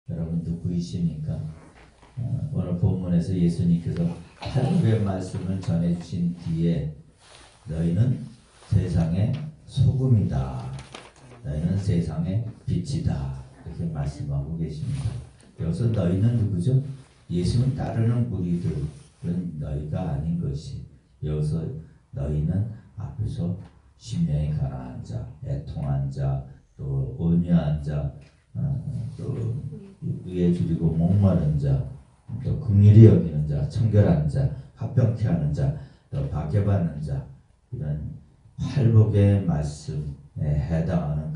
여러분도 보이십니까? 오늘 본문에서 예수님께서 팔복의 말씀을 전해주신 뒤에 너희는 세상의 소금이다. 너희는 세상의 빛이다. 이렇게 말씀하고 계십니다. 여기서 너희는 누구죠? 예수님 따르는 무리들은 너희가 아닌 것이, 여기서 너희는 앞에서 심령이 가난한 자, 애통한 자, 또 온유한 자, 또 의에 줄이고 목마른 자, 또 긍휼히 여기는 자, 청결한 자, 합병케 하는 자, 또 박해받는 자, 이런 팔복의 말씀에 해당하는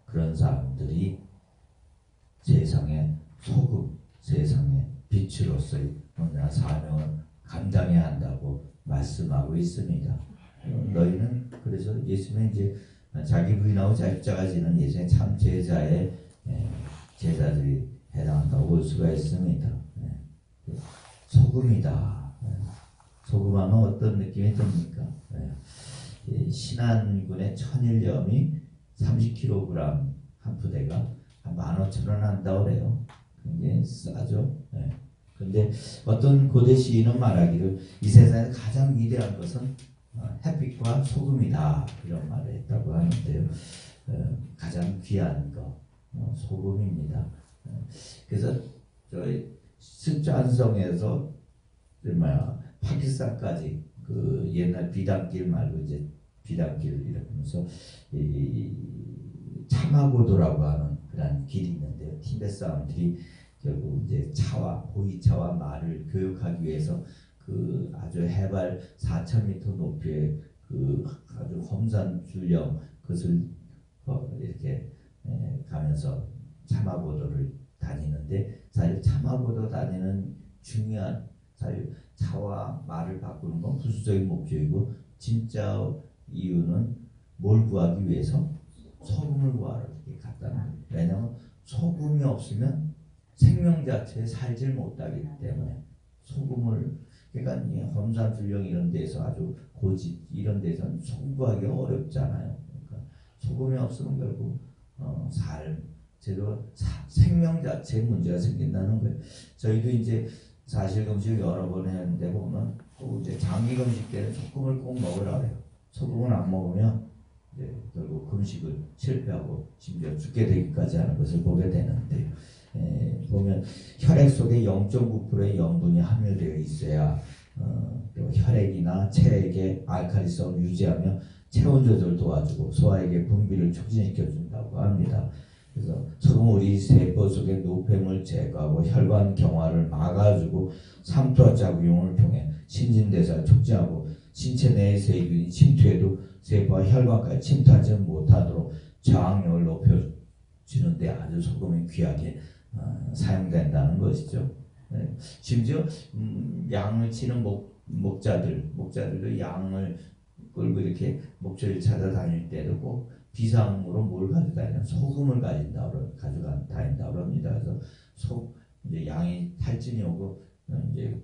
그런 사람들이 세상의 소금, 세상의 빛으로서의 사명을 감당해야 한다고 말씀하고 있습니다. 너희는 그래서 예수님은 이제 자기 부인하고 자기자가 지는 예수님의 참 제자의 제자들이 해당한다고 볼 수가 있습니다. 소금이다. 소금하면 어떤 느낌이 듭니까? 신안군의 천일염이 30kg 한 부대가 한 15,000원 한다고 그래요. 굉장히 싸죠. 근데 어떤 고대 시인은 말하기를 이 세상에서 가장 위대한 것은 햇빛과 소금이다, 이런 말을 했다고 하는데요. 가장 귀한 거 소금입니다. 그래서 저희 습자한성에서 파키스탄까지 그 옛날 비단길 말고 이제 비단길 이러면서 차마고도라고 하는 그런 길이 있는데요. 티베트 사람들이 결국 이제 보이차와 말을 교육하기 위해서 그 아주 해발 4,000m 높이의 그 아주 험산 줄령 그것을 이렇게 가면서 차마고도를 다니는데, 사실 차마고도 다니는 중요한 사실 차와 말을 바꾸는 건 부수적인 목적이고, 진짜 이유는 뭘 구하기 위해서? 소금을 구하러 이렇게 갔다는 거예요. 왜냐하면 소금이 없으면 생명 자체에 살질 못하기 때문에 소금을, 그러니까 이 험산 줄령 이런 데서 아주 고지 이런 데서는 소금 구하기 어렵잖아요. 그러니까 소금이 없으면 결국 생명 자체에 문제가 생긴다는 거예요. 저희도 이제 사실 금식 여러 번 했는데 보면 또 이제 장기 금식 때는 소금을 꼭 먹으라 그래요. 소금을 안 먹으면 이제 결국 금식을 실패하고 심지어 죽게 되기까지 하는 것을 보게 되는데, 보면 혈액 속에 0.9%의 염분이 함유되어 있어야 또 혈액이나 체액의 알칼리성을 유지하며 체온 조절을 도와주고 소화액의 분비를 촉진시켜 준다고 합니다. 그래서 소금은 우리 세포 속의 노폐물 제거하고 혈관 경화를 막아주고 삼투압 작용을 통해 신진대사를 촉진하고 신체 내의 세균이 침투해도 세포와 혈관까지 침투하지 못하도록 저항력을 높여주는데 아주 소금이 귀하게 사용된다는 것이죠. 심지어 양을 치는 목자들도 양을 끌고 이렇게 목줄을 찾아다닐 때도 꼭 비상으로 뭘 가져다니냐, 소금을 가져다닌다고 합니다. 그래서 이제 양이 탈진이 오고 이제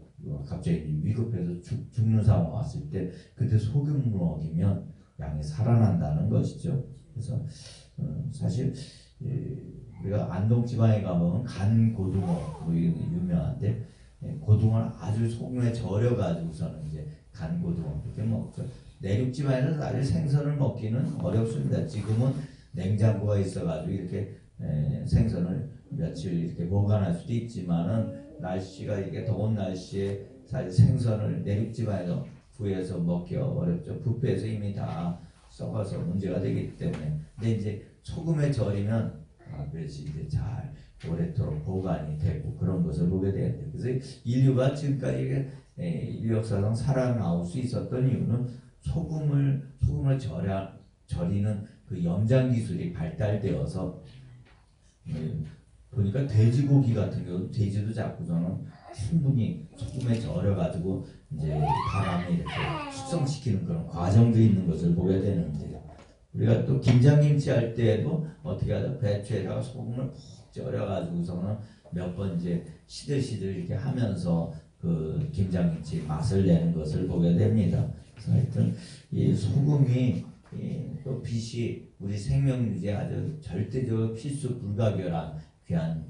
갑자기 위급해서 죽는 상황 왔을 때 그때 소금을 먹이면 양이 살아난다는 것이죠. 그래서 사실 우리가 안동 지방에 가보면 간 고등어 뭐 이런 게 유명한데, 고등어를 아주 소금에 절여가지고서는 이제 간 고등어 그렇게 먹죠. 내륙 지방에는 사실 생선을 먹기는 어렵습니다. 지금은 냉장고가 있어가지고 이렇게 생선을 며칠 이렇게 보관할 수도 있지만은 날씨가 이렇게 더운 날씨에 사실 생선을 내륙 지방에서 구해서 먹기 어렵죠. 뷔페에서 이미 다 썩어서 문제가 되기 때문에. 근데 이제 소금에 절이면 그래서 이제 잘 오래도록 보관이 되고 그런 것을 보게 되는데, 그래서 인류가 지금까지 인류 역사상 살아나올 수 있었던 이유는 소금을 절이는 그 염장 기술이 발달되어서, 보니까 돼지고기 같은 경우 돼지도 자꾸서는 충분히 소금에 절여가지고 이제 바람에 이렇게 숙성시키는 그런 과정도 있는 것을 보게 되는데, 우리가 또 김장김치 할 때도 어떻게 하죠? 배추에다가 소금을 푹 절여가지고서는 몇 번 이제 시들시들 이렇게 하면서 그 김장김치 맛을 내는 것을 보게 됩니다. 그래서 하여튼 이 소금이 또 빛이 우리 생명 유지에 아주 절대적으로 필수 불가결한 귀한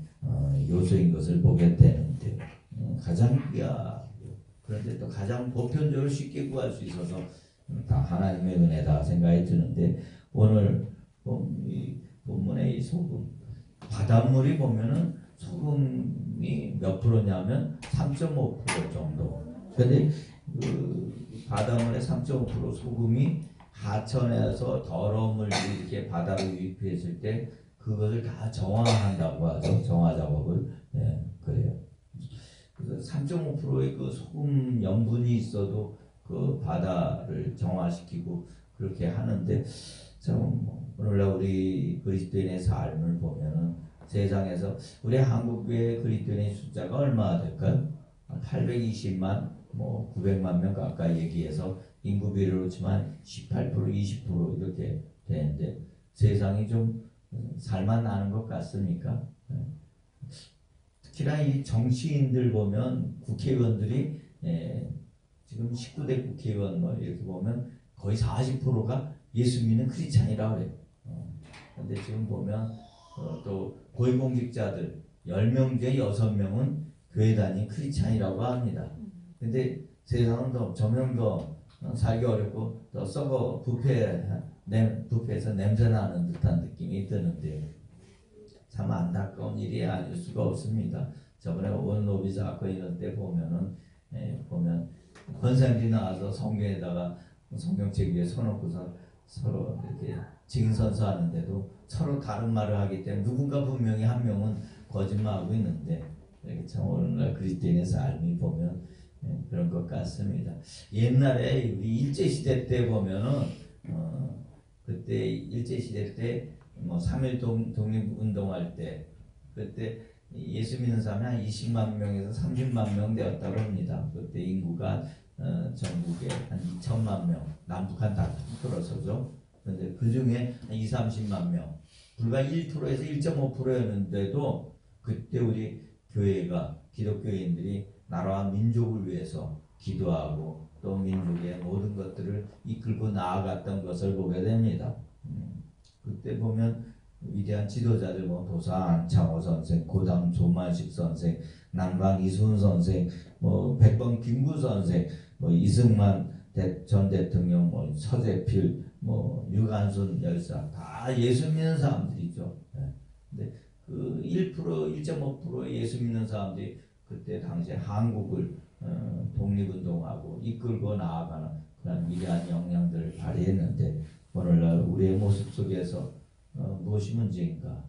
요소인 것을 보게 되는데 가장 귀하고 그런데 또 가장 보편적으로 쉽게 구할 수 있어서 다 하나님의 은혜다 생각이 드는데 오늘 이 본문의 이 소금 바닷물이 보면은 소금이 몇 프로냐면 3.5% 정도. 근데 그 바닷물의 3.5% 소금이 하천에서 더러운 물이 이렇게 바다로 유입했을 때 그것을 다 정화한다고 하죠. 정화 작업을. 예, 그래요. 그래서 3.5%의 그 소금 염분이 있어도 그 바다를 정화시키고 그렇게 하는데 참 오늘날 우리 그리스도인의 삶을 보면은 세상에서 우리 한국의 그리스도인의 숫자가 얼마나 될까요? 820만, 900만 명 가까이 얘기해서 인구 비율로 치면 18%, 20% 이렇게 되는데 세상이 좀 살만나는 것 같습니까? 특히나 이 정치인들 보면 국회의원들이 지금 19대 국회의원 이렇게 보면 거의 40%가 예수 믿는 크리스찬이라고 그래요. 근데 지금 보면 또 고위공직자들 10명 중에 6명은 교회 다닌 크리스찬이라고 합니다. 근데 세상은 더 점점 더 살기 어렵고 더 썩어 부패해서 냄새나는 듯한 느낌이 드는데 참 안타까운 일이 아닐 수가 없습니다. 저번에 원로비 사건 이런 때 보면 권사님들이 나와서 성경에다가 성경책 위에 서놓고서 서로 이렇게 증인선서하는데도 서로 다른 말을 하기 때문에 누군가 분명히 한 명은 거짓말하고 있는데 참 오늘날 그리스도인의 삶이 보면 그런 것 같습니다. 옛날에 우리 일제시대 때 보면은 그때 일제시대 때 3.1 독립운동할 때 그때 예수 믿는 사람이 한 20만 명에서 30만 명 되었다고 합니다. 그때 인구가 전국에 한 2천만 명, 남북한 다 통틀어서죠. 그런데 그 중에 한 2, 30만 명, 불과 1%에서 1.5%였는데도 그때 우리 교회가 기독교인들이 나라와 민족을 위해서 기도하고 또 민족의 모든 것들을 이끌고 나아갔던 것을 보게 됩니다. 그때 보면 위대한 지도자들 도사 안창호 선생, 고담 조만식 선생, 남강 이순 선생, 백범 김구 선생, 이승만 전 대통령, 서재필, 유관순 열사 다 예수 믿는 사람들이죠. 근데 그 1%, 1.5% 예수 믿는 사람들이 그때 당시에 한국을 독립운동하고 이끌고 나아가는 그런 위대한 역량들을 발휘했는데 오늘날 우리의 모습 속에서 무엇이 문제인가?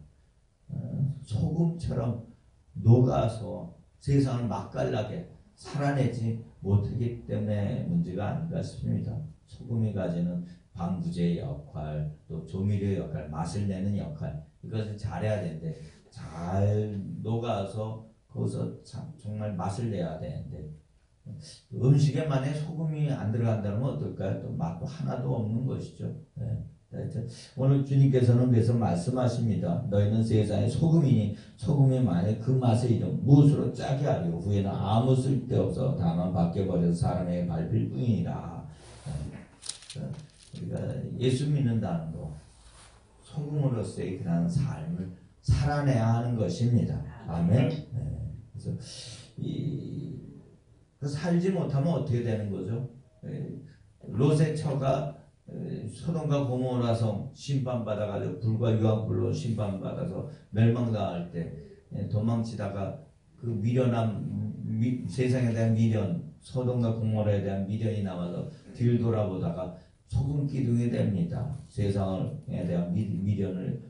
소금처럼 녹아서 세상을 맛깔나게 살아내지 못하기 때문에 문제가 아닌가 싶습니다. 소금이 가지는 방부제 역할, 또 조미료 역할, 맛을 내는 역할 이것을 잘해야 되는데 잘 녹아서 거기서 정말 맛을 내야 되는데 음식에 만약에 소금이 안 들어간다면 어떨까요? 또 맛도 하나도 없는 것이죠. 오늘 주님께서는 그래서 말씀하십니다. 너희는 세상의 소금이니 소금이 만약 그 맛을 잃으면 무엇으로 짜게 하려 후에는 아무 쓸데없어 다만 밖에 사람에게 밟힐 뿐이라. 우리가 예수 믿는다는 거 소금으로서의 그런 삶을 살아내야 하는 것입니다. 아멘. 그래서 살지 못하면 어떻게 되는 거죠? 롯의 처가 소돔과 고모라 성 심판받아가지고 불과 유황불로 심판받아서 멸망당할 때 도망치다가 그 미련한 세상에 대한 미련, 소돔과 고모라에 대한 미련이 남아서 뒤를 돌아보다가 소금 기둥이 됩니다. 세상에 대한 미련을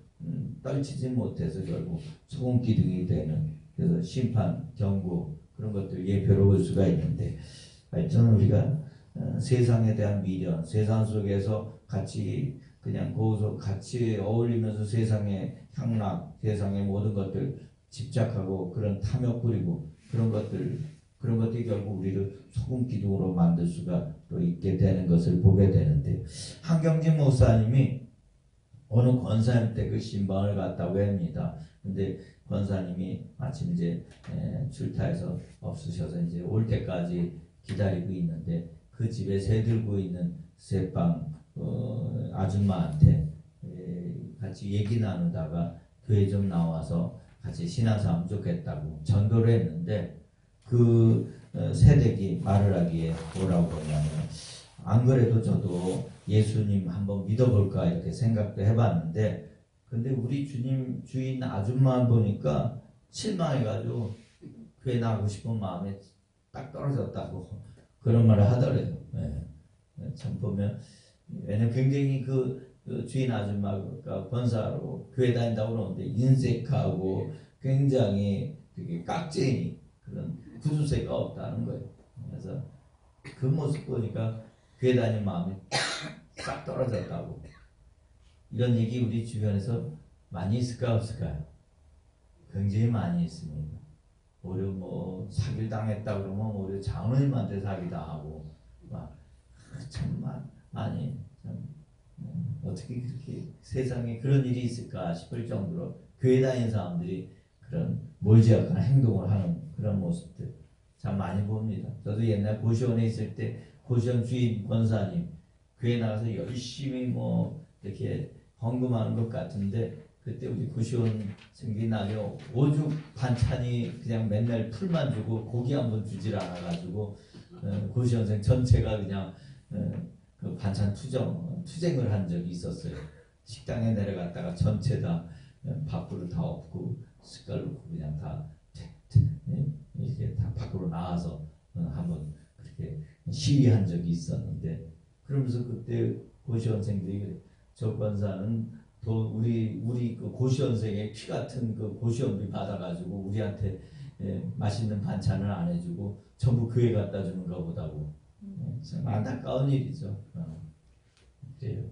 떨치지 못해서 결국 소금 기둥이 되는 그래서 심판, 경고 그런 것들 예표로 볼 수가 있는데 저는 우리가 세상에 대한 미련, 세상 속에서 같이 그냥 거기서 같이 어울리면서 세상의 향락, 세상의 모든 것들 집착하고 그런 탐욕 부리고 그런 것들이 결국 우리를 소금 기둥으로 만들 수가 또 있게 되는 것을 보게 되는데 한경진 목사님이 어느 권사님 때 그 신방을 갔다고 합니다. 근데 권사님이 마침 이제 출타해서 없으셔서 이제 올 때까지 기다리고 있는데 그 집에 새 들고 있는 새빵 아줌마한테 같이 얘기 나누다가 교회 좀 나와서 같이 신앙사하면 좋겠다고 전도를 했는데 그 새댁이 말을 하기에 뭐라고 그러냐면 안 그래도 저도 예수님 한번 믿어볼까 이렇게 생각도 해봤는데 근데 우리 주인 아줌마 보니까 실망해가지고 교회 나가고 싶은 마음에 딱 떨어졌다고 그런 말을 하더래요. 네. 참 보면 왜냐면 굉장히 그 주인 아줌마가 권사로 교회 다닌다고 그러는데 인색하고 굉장히 되게 깍쟁이 그런 구두쇠가 없다는 거예요. 그래서 그 모습 보니까 교회 다니는 마음이 싹 떨어졌다고. 이런 얘기 우리 주변에서 많이 있을까 없을까요? 굉장히 많이 있습니다. 오히려 뭐 사기를 당했다 그러면 오히려 장로님한테 사기당하고 참 많이 참 어떻게 그렇게 세상에 그런 일이 있을까 싶을 정도로 교회 다니는 사람들이 그런 몰지각한 행동을 하는 그런 모습들 참 많이 봅니다. 저도 옛날 고시원에 있을 때 고시원 주인 권사님 교회 나가서 열심히 뭐 이렇게 헌금하는 것 같은데 그때 우리 고시원 생기나요 오죽 반찬이 그냥 맨날 풀만 주고 고기 한 번 주질 않아가지고 고시원생 전체가 그냥 그 반찬 투쟁을 한 적이 있었어요. 식당에 내려갔다가 전체 다 밥그릇 다 엎고 숟갈 놓고 그냥 다 이렇게 다 밖으로 나와서 한번 그렇게 시위한 적이 있었는데 그러면서 그때 고시원생들이 저 권사는 또 우리 그 고시원생의 피 같은 그 고시원비 받아가지고 우리한테 맛있는 반찬을 안 해주고 전부 교회 갖다 주는가 보다고. 참 안타까운 일이죠. 그래요.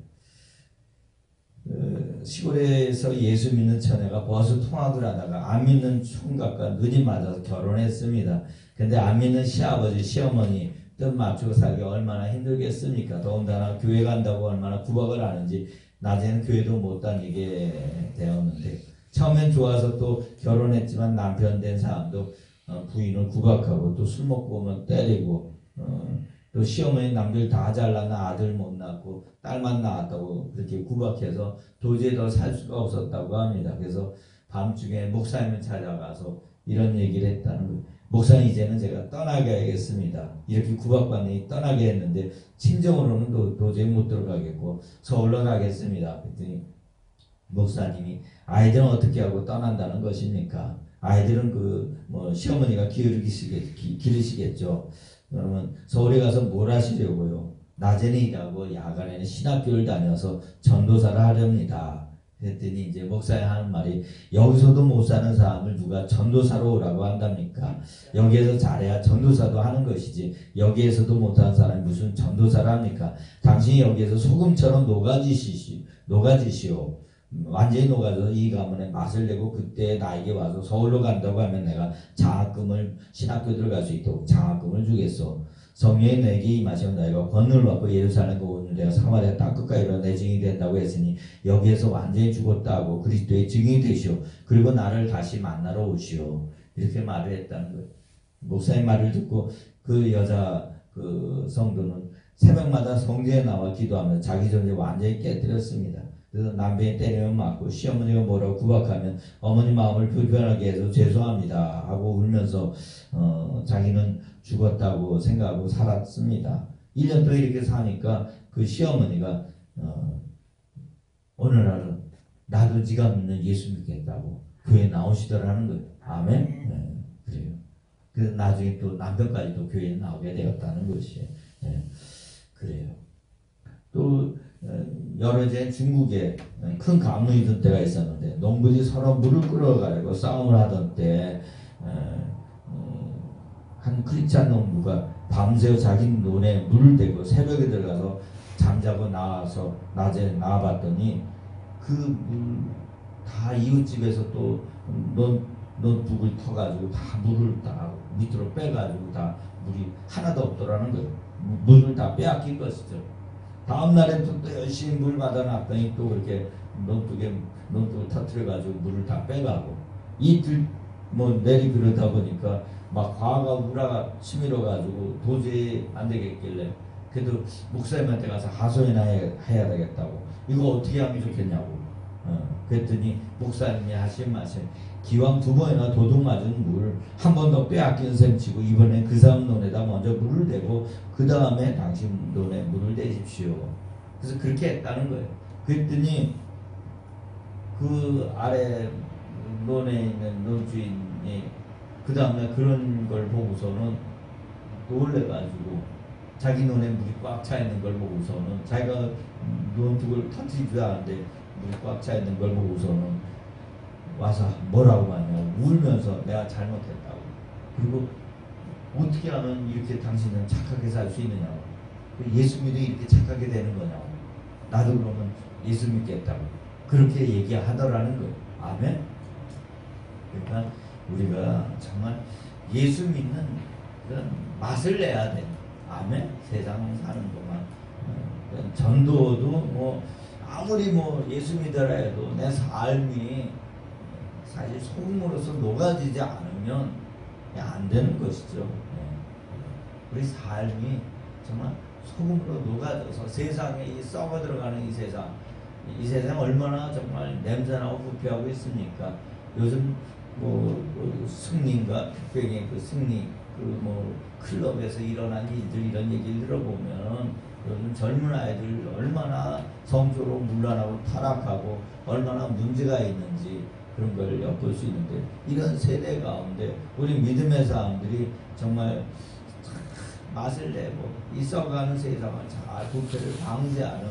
시골에서 예수 믿는 처녀가 버스 통학을 하다가 안 믿는 총각과 눈이 맞아서 결혼했습니다. 근데 안 믿는 시아버지 시어머니 뜻 맞추고 살기 얼마나 힘들겠습니까? 더군다나 교회 간다고 얼마나 구박을 하는지 낮에는 교회도 못 다니게 되었는데 처음엔 좋아서 또 결혼했지만 남편 된 사람도 부인을 구박하고 또 술 먹고 오면 때리고 또 시어머니 남들 다 잘났나 아들 못 낳고 딸만 낳았다고 그렇게 구박해서 도저히 더 살 수가 없었다고 합니다. 그래서 밤중에 목사님을 찾아가서 이런 얘기를 했다는 거예요. 목사님 이제는 제가 떠나가야겠습니다. 이렇게 구박받니 떠나게 했는데 친정으로는 도저히 못 들어가겠고 서울로 가겠습니다. 그랬더니 목사님이 아이들은 어떻게 하고 떠난다는 것입니까? 아이들은 뭐 시어머니가 기르시겠죠. 그러면 서울에 가서 뭘 하시려고요? 낮에는 일하고 야간에는 신학교를 다녀서 전도사를 하렵니다. 그랬더니 이제 목사님 하는 말이 여기서도 못 사는 사람을 누가 전도사로 오라고 한답니까? 여기에서 잘해야 전도사도 하는 것이지 여기에서도 못하는 사람이 무슨 전도사를 합니까? 당신이 여기에서 소금처럼 녹아지시오. 완전히 녹아져서 이 가문에 맛을 내고 그때 나에게 와서 서울로 간다고 하면 내가 장학금을 신학교 들어갈 수 있도록 장학금을 주겠소. 성령이 내게 임하시면 너희가 권능을 받고 예루살렘 오늘 내가 사마리아 땅 끝까지 이르러 내 증인이 된다고 했으니 여기에서 완전히 죽었다고 그리스도의 증인이 되시오. 그리고 나를 다시 만나러 오시오. 이렇게 말을 했다는 거예요. 목사님 말을 듣고 그 여자 그 성도는 새벽마다 성전에 나와 기도하며 자기 존재 완전히 깨뜨렸습니다. 그래서 남편이 때리면 맞고 시어머니가 뭐라고 구박하면 어머니 마음을 불편하게 해서 죄송합니다 하고 울면서 자기는 죽었다고 생각하고 살았습니다. 1년 동안 이렇게 사니까 그 시어머니가 어느 날은 나도 네가 믿는 예수 믿겠다고 교회에 나오시더라는 거예요. 아멘? 네, 그래요. 그래서 나중에 또 남편까지도 교회에 나오게 되었다는 것이에요. 네, 그래요. 또 여러 해 중국에 큰 가뭄이 있던 때가 있었는데 농부들이 서로 물을 끌어가려고 싸움을 하던 때 한 크리스찬 농부가 밤새워 자기 논에 물을 대고 새벽에 들어가서 잠자고 나와서 낮에 나와봤더니 그 물 다 이웃집에서 또 논북을 터가지고 다 물을 다 밑으로 빼가지고 다 물이 하나도 없더라는 거예요. 물을 다 빼앗긴 것이죠. 다음날에 또 열심히 물 받아놨더니 또 그렇게 논둑을 터뜨려가지고 물을 다 빼가고 이틀 뭐 내리 그러다 보니까 막 과가 우라가 치밀어가지고 도저히 안 되겠길래 그래도 목사님한테 가서 하소연이나 해야 되겠다고 이거 어떻게 하면 좋겠냐고 그랬더니 목사님이 하신 말씀 기왕 2번이나 도둑 맞은 물 한 번 더 빼앗긴 셈 치고 이번엔 그 사람 눈에다 먼저 물을 대고 그 다음에 당신 눈에 물을 대십시오. 그래서 그렇게 했다는 거예요. 그랬더니 그 아래 논에 있는 논주인이 그 다음에 그런 걸 보고서는 놀래가지고 자기 논에 물이 꽉 차 있는 걸 보고서는 자기가 논둑을 터뜨리지도 않은데 물이 꽉 차 있는 걸 보고서는 와서 뭐라고 하냐고 울면서 내가 잘못했다고, 그리고 어떻게 하면 이렇게 당신은 착하게 살 수 있느냐고, 예수 믿어 이렇게 착하게 되는 거냐고, 나도 그러면 예수 믿겠다고 그렇게 얘기하더라는 거예요. 아멘. 그러니까 우리가 정말 예수 믿는 그런 맛을 내야 돼. 아멘. 세상 사는 동안 전도도 뭐 아무리 뭐 예수 믿어라 해도 내 삶이 사실 소금으로서 녹아지지 않으면 안 되는 것이죠. 우리 삶이 정말 소금으로 녹아져서 세상에 이 썩어 들어가는 이 세상 얼마나 정말 냄새나고 부패하고 있습니까? 요즘 승리인가 빅뱅의 그 승리 뭐 클럽에서 일어난 일들 이런 얘기를 들어보면 요즘 젊은 아이들 얼마나 성적으로 문란하고 타락하고 얼마나 문제가 있는지 그런 걸 엿볼 수 있는데, 이런 세대 가운데 우리 믿음의 사람들이 정말 맛을 내고 이 썩어가는 세상을 잘 부패를 방지하는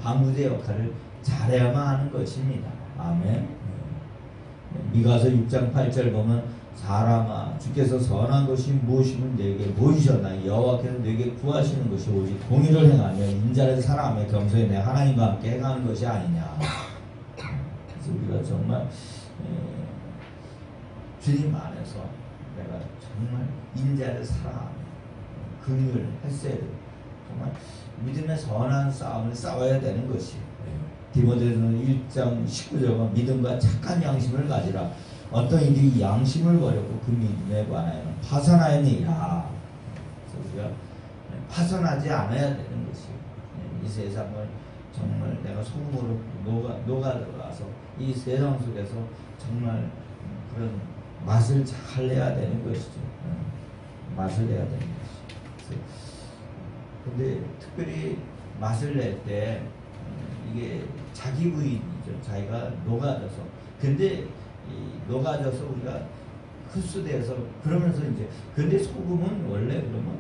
방부제 역할을 잘해야만 하는 것입니다. 아멘. 미가서 6장 8절 보면 사람아 주께서 선한 것이 무엇이면 내게 보이셨나, 여호와께서 내게 구하시는 것이 오직 공의를 행하며 인자를 사랑하며 겸손히 내 하나님과 함께 행하는 것이 아니냐. 그래서 우리가 정말 주님 안에서 내가 정말 인자를 사랑하며 긍휼을 했어야 돼요. 정말 믿음의 선한 싸움을 싸워야 되는 것이에요. 디모데전서 1장 19절은 믿음과 착한 양심을 가지라. 어떤 이들이 양심을 버렸고 그 믿음에 관하여는 파산하였느니라. 그래서 우리가 파산하지 않아야 되는 것이에요. 이 세상을 정말 내가 소금으로 녹아 들어가서 이 세상 속에서 정말 그런 맛을 잘 내야 되는 것이죠. 맛을 내야 되는 것이죠. 근데 특별히 맛을 낼 때 이게 자기 부인이죠. 자기가 녹아져서. 근데 녹아져서 우리가 흡수돼서 그러면서 이제, 근데 소금은 원래 그러면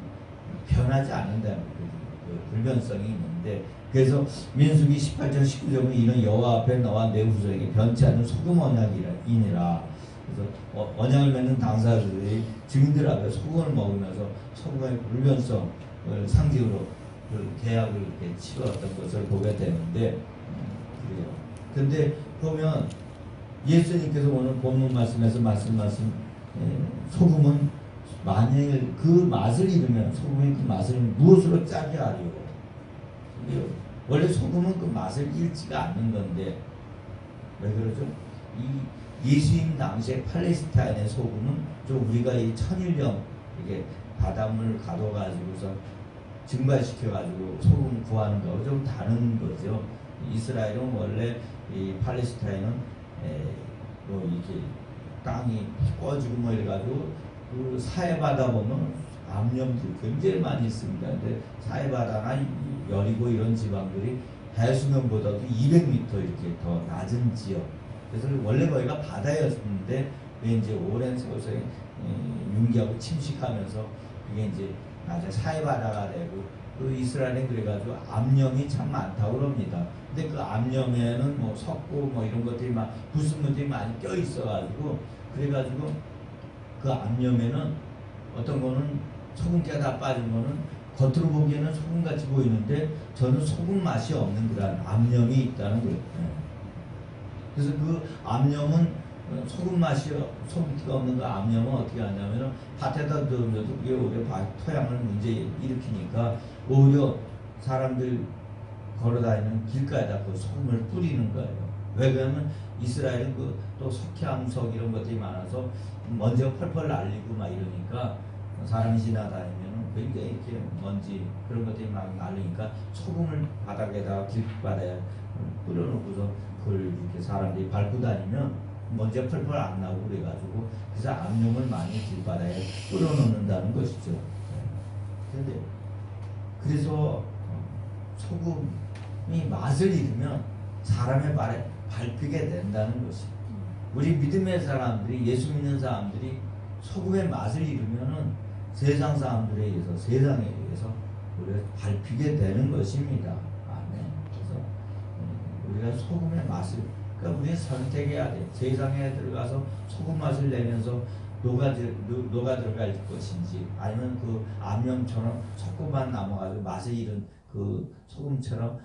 변하지 않는다는 그 불변성이 있는데, 그래서 민수기 18장 19절은 이는 여호와 앞에 너와 내 후손에게 변치 않는 소금 언약이니라. 그래서 언약을 맺는 당사자들이 증인들 앞에 소금을 먹으면서 소금의 불변성을 상징으로 그 계약을 이렇게 치렀던 것을 보게 되는데, 그래요. 근데 보면 예수님께서 오늘 본문 말씀에서 말씀하신 소금은 만일 그 맛을 잃으면 소금이 그 맛을 무엇으로 짜게 하리요? 원래 소금은 그 맛을 잃지가 않는 건데 왜 그러죠? 이 예수님 당시에 팔레스타인의 소금은 좀 우리가 이 천일염 이게 바닷물 가둬가지고서 증발시켜가지고 소금 구하는 거하고 좀 다른 거죠. 이스라엘은 원래 이 팔레스타인은 뭐 이렇게 땅이 꺼지고 뭐 이래가지고 그 사해바다 보면 암염들이 굉장히 많이 있습니다. 근데 사해바다나 여리고 이런 지방들이 해수면보다도 200m 이렇게 더 낮은 지역. 그래서 원래 거기가 바다였는데 그게 이제 오랜 세월에 융기하고 침식하면서 그게 이제 나중에 사해바다가 되고, 그 이스라엘은 그래가지고 암염이 참 많다고 그럽니다. 근데 그 암염에는 뭐 석고 뭐 이런 것들이 막 불순물들이 많이 껴 있어가지고, 그래가지고 그 암염에는 어떤 거는 소금기가 다 빠진 거는 겉으로 보기에는 소금같이 보이는데 저는 소금 맛이 없는 그런 암염이 있다는 거예요. 그래서 그 암염은 소금 맛이 소금기가 없는 그 암염은 어떻게 하냐면은 밭에다 넣으면서 그게 오히려 토양을 문제 일으키니까 오히려 사람들 걸어다니는 길가에다 그 소금을 뿌리는 거예요. 왜 그러면 이스라엘은 그 또 석회암석 이런 것들이 많아서 먼지가 펄펄 날리고 막 이러니까 사람이 지나다니면 굉장히 이렇게 먼지 그런 것들이 막 날리니까 소금을 바닥에다가 길바닥에 뿌려놓고서 그걸 이렇게 사람들이 밟고 다니면 먼저 펄펄 안 나오고 그래가지고 그래서 암염을 많이 길바닥에 끌어놓는다는 것이죠. 그런데 그래서 소금이 맛을 잃으면 사람의 발에 밟히게 된다는 것이. 우리 믿음의 사람들이 예수 믿는 사람들이 소금의 맛을 잃으면은 세상 사람들에 의해서 세상에 의해서 우리가 밟히게 되는 것입니다. 아멘. 그래서 우리가 소금의 맛을 그러니까 우리가 선택해야 돼. 세상에 들어가서 소금 맛을 내면서 녹아 들어갈 것인지 아니면 그 암염처럼 소금만 남아가지고 맛을 잃은 그 소금처럼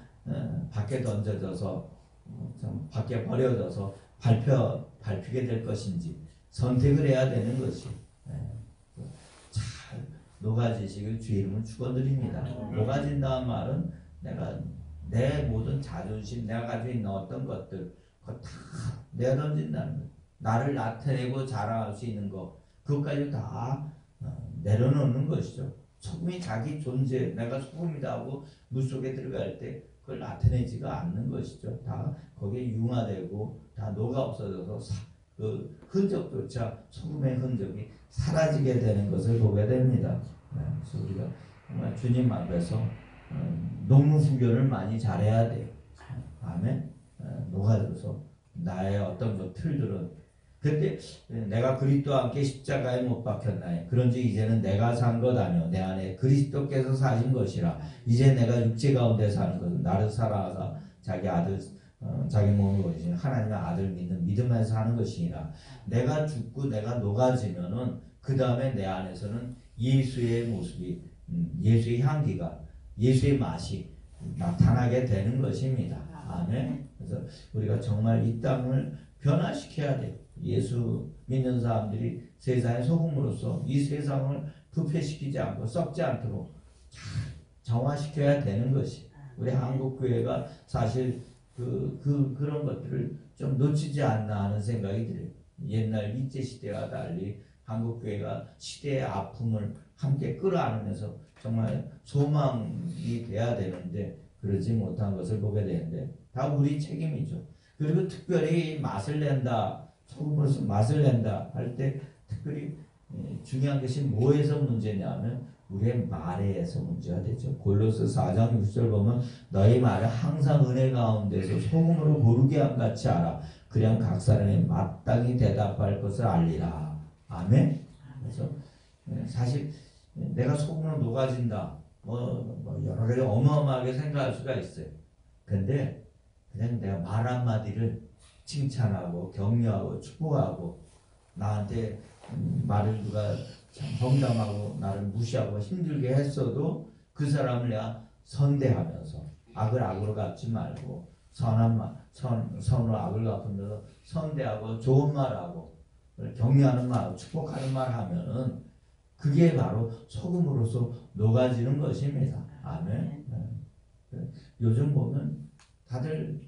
밖에 던져져서 밖에 버려져서 밟히게 될 것인지 선택을 해야 되는 것이. 잘 녹아지시길 주의 이름을 축원드립니다. 녹아진다는 말은 내가 내 모든 자존심, 내가 가지고 있는 어떤 것들 그거 다 내던진다는 거예요. 나를 나타내고 자랑할 수 있는 것 그것까지 다 내려놓는 것이죠. 소금이 자기 존재, 내가 소금이다 하고 물속에 들어갈 때 그걸 나타내지가 않는 것이죠. 다 거기에 융화되고 다 녹아 없어져서 그 흔적조차 소금의 흔적이 사라지게 되는 것을 보게 됩니다. 그래서 우리가 정말 주님 앞에서 녹무훈련을 많이 잘해야 돼요. 아멘. 녹아져서 나의 어떤 그 틀들은 그때 내가 그리스도와 함께 십자가에 못 박혔나요? 그런즉 이제는 내가 산 것 아니요 내 안에 그리스도께서 사신 것이라. 이제 내가 육체 가운데 사는 것은 나를 사랑하사 자기 아들 자기 몸을 보이신 하나님의 아들 믿는 믿음에서 사는 것이니라. 내가 죽고 내가 녹아지면은 그 다음에 내 안에서는 예수의 모습이 예수의 향기가 예수의 맛이 나타나게 되는 것입니다. 아멘. 그래서 우리가 정말 이 땅을 변화시켜야 돼요. 예수 믿는 사람들이 세상의 소금으로서 이 세상을 부패시키지 않고 썩지 않도록 정화시켜야 되는 것이. 우리 한국교회가 사실 그런 것들을 좀 놓치지 않나 하는 생각이 들어요. 옛날 일제시대와 달리 한국교회가 시대의 아픔을 함께 끌어안으면서 정말 소망이 돼야 되는데 그러지 못한 것을 보게 되는데 다 우리 책임이죠. 그리고 특별히 맛을 낸다, 소금으로서 맛을 낸다 할 때 특별히 중요한 것이 뭐에서 문제냐면 우리의 말에서 문제가 되죠. 골로새 4장 6절 보면 너희 말을 항상 은혜 가운데서 소금으로 고르게 함같이 알아. 그냥 각 사람이 마땅히 대답할 것을 알리라. 아멘. 그래서 사실 내가 소금으로 녹아진다. 뭐 여러 가지 어마어마하게 생각할 수가 있어요. 근데 그냥 내가 말 한마디를 칭찬하고 격려하고 축복하고 나한테 말을 누가 참 험담하고 나를 무시하고 힘들게 했어도 그 사람을 내가 선대하면서 악을 악으로 갚지 말고 선한 말, 선으로 악을 갚으면서 선대하고 좋은 말하고 격려하는 말, 축복하는 말 하면은 그게 바로 소금으로서 녹아지는 것입니다. 아멘. 요즘 보면 다들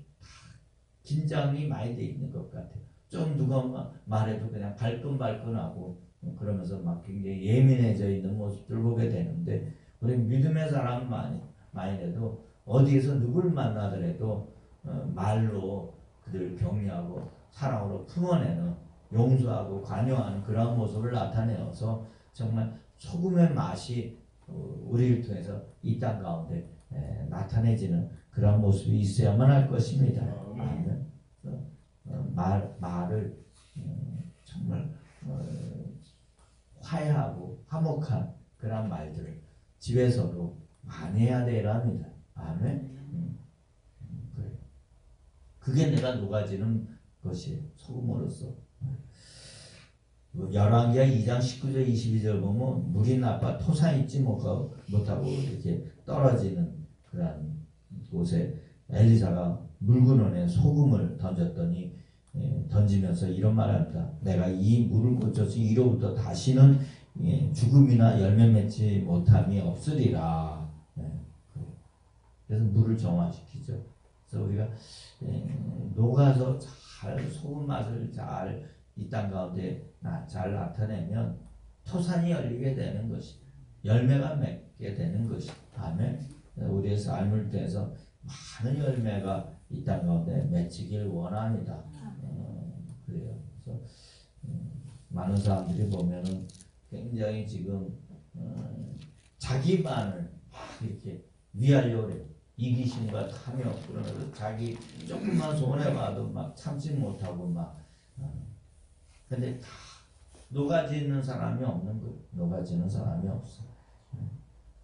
긴장이 많이 돼 있는 것 같아요. 좀 누가 말해도 그냥 발끈발끈하고 그러면서 막 굉장히 예민해져 있는 모습들 보게 되는데 우리 믿음의 사람만이라도 어디에서 누굴 만나더라도 말로 그들을 격려하고 사랑으로 품어내는 용서하고 관여하는 그런 모습을 나타내어서 정말 소금의 맛이 우리를 통해서 이 땅 가운데 나타내지는 그런 모습이 있어야만 할 것입니다. 말을 정말 화해하고 화목한 그런 말들을 집에서도 많이 해야 되랍니다. 아멘. 그래. 그게 내가 녹아지는 것이 소금으로서. 열왕기하 2장 19절 22절 보면 물이 나빠 토산 있지 못하고 이렇게 떨어지는 그런 곳에 엘리사가 묽은 소금을 던졌더니 던지면서 이런 말을 합니다. 내가 이 물을 고쳐서 이로부터 다시는 죽음이나 열매 맺지 못함이 없으리라. 그래서 물을 정화시키죠. 그래서 우리가 녹아서 잘 소금 맛을 잘 이 땅 가운데 잘 나타내면 토산이 열리게 되는 것이 열매가 맺게 되는 것이. 아멘. 우리의 삶을 통해서 많은 열매가 이 땅 가운데 맺히길 원합니다. 그래요. 그래서 많은 사람들이 보면은 굉장히 지금 자기만을 막 이렇게 위하려고 해요. 이기심과 탐이 없고 그러면서 자기 조금만 손해봐도 막 참지 못하고 막 근데 다 녹아지는 사람이 없는 거예요. 녹아지는 사람이 없어.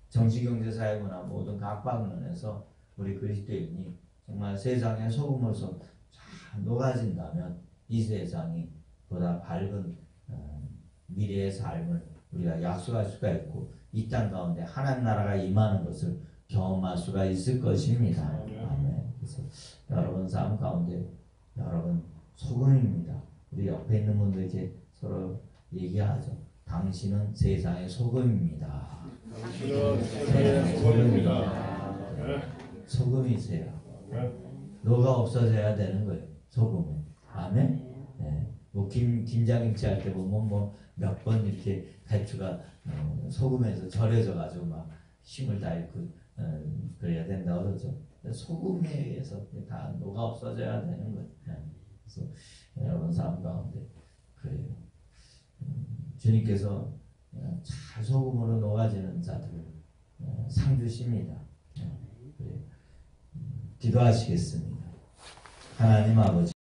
정치, 경제, 사회, 문화 모든 각 방면에서 우리 그리스도인이 정말 세상의 소금으로서 잘 녹아진다면 이 세상이 보다 밝은 미래의 삶을 우리가 약속할 수가 있고 이 땅 가운데 하나님 나라가 임하는 것을 경험할 수가 있을 것입니다. 아멘. 그래서 여러분 삶 가운데 여러분 소금입니다. 우리 옆에 있는 분들에게 서로 얘기하죠. 당신은 세상의 소금입니다. 당신은 세상의 소금입니다. 소금이세요. 너가 없어져야 되는 거예요. 소금은. 아멘. 네. 뭐 김장김치 할 때 보면 뭐 몇 번 이렇게 배추가 소금에서 절여져 가지고 막 힘을 다 잃고 그래야 된다고 그러죠. 소금에 의해서 다 녹아 없어져야 되는 거예요. 그래서 여러분 삶 가운데 그래요. 주님께서 잘 소금으로 녹아지는 자들을 상 주십니다. 그래요. 기도하시겠습니다. 하나님 아버지